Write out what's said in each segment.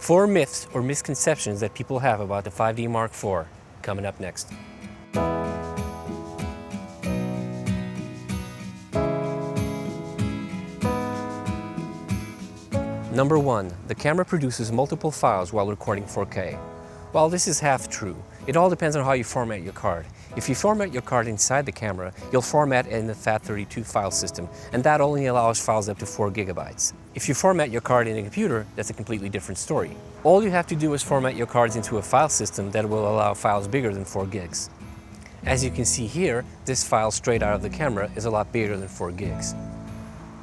4 myths or misconceptions that people have about the 5D Mark IV, coming up next. Number 1. The camera produces multiple files while recording 4K. While this is half true, it all depends on how you format your card. If you format your card inside the camera, you'll format in the FAT32 file system, and that only allows files up to 4 gigabytes. If you format your card in a computer, that's a completely different story. All you have to do is format your cards into a file system that will allow files bigger than 4 gigs. As you can see here, this file straight out of the camera is a lot bigger than 4 gigs.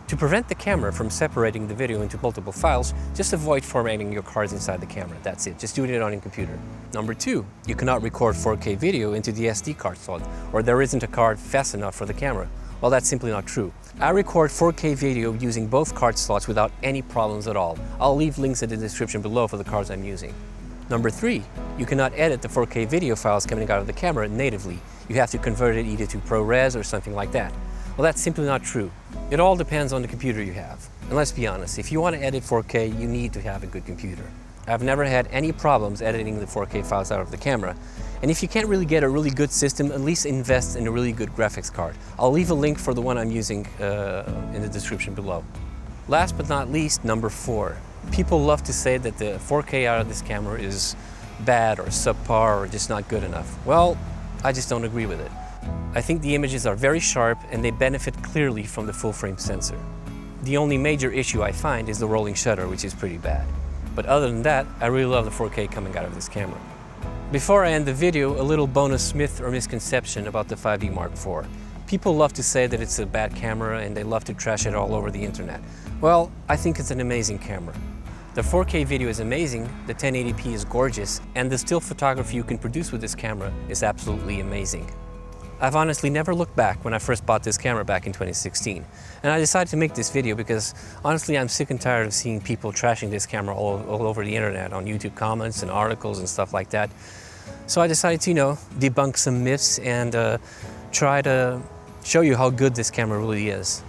To prevent the camera from separating the video into multiple files, just avoid formatting your cards inside the camera. That's it. Just do it on your computer. Number 2, you cannot record 4K video into the SD card slot, or there isn't a card fast enough for the camera. Well, that's simply not true. I record 4K video using both card slots without any problems at all. I'll leave links in the description below for the cards I'm using. Number 3, you cannot edit the 4K video files coming out of the camera natively. You have to convert it either to ProRes or something like that. Well, that's simply not true. It all depends on the computer you have. And let's be honest, if you want to edit 4K, you need to have a good computer. I've never had any problems editing the 4K files out of the camera. And if you can't really get a really good system, at least invest in a really good graphics card. I'll leave a link for the one I'm using in the description below. Last but not least, number 4. People love to say that the 4K out of this camera is bad or subpar or just not good enough. Well, I just don't agree with it. I think the images are very sharp and they benefit clearly from the full-frame sensor. The only major issue I find is the rolling shutter, which is pretty bad. But other than that, I really love the 4K coming out of this camera. Before I end the video, a little bonus myth or misconception about the 5D Mark IV. People love to say that it's a bad camera and they love to trash it all over the internet. Well, I think it's an amazing camera. The 4K video is amazing, the 1080p is gorgeous, and the still photography you can produce with this camera is absolutely amazing. I've honestly never looked back when I first bought this camera back in 2016. And I decided to make this video because honestly I'm sick and tired of seeing people trashing this camera all over the internet on YouTube comments and articles and stuff like that. So I decided to, debunk some myths and try to show you how good this camera really is.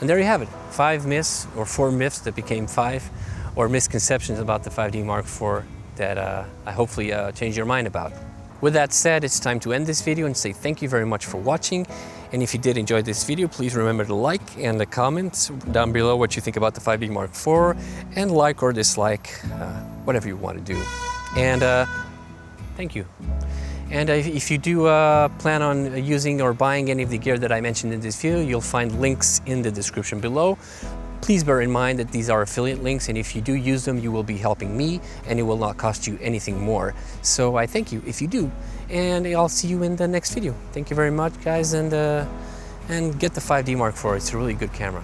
And there you have it, 5 myths or 4 myths that became 5 or misconceptions about the 5D Mark IV that I hopefully change your mind about. With that said, it's time to end this video and say thank you very much for watching. And if you did enjoy this video, please remember to like and comment down below what you think about the 5D Mark IV, and like or dislike, whatever you want to do. And thank you. And if you do plan on using or buying any of the gear that I mentioned in this video, you'll find links in the description below. Please bear in mind that these are affiliate links, and if you do use them, you will be helping me, and it will not cost you anything more. So I thank you if you do, and I'll see you in the next video. Thank you very much, guys, and get the 5D Mark IV. It's a really good camera.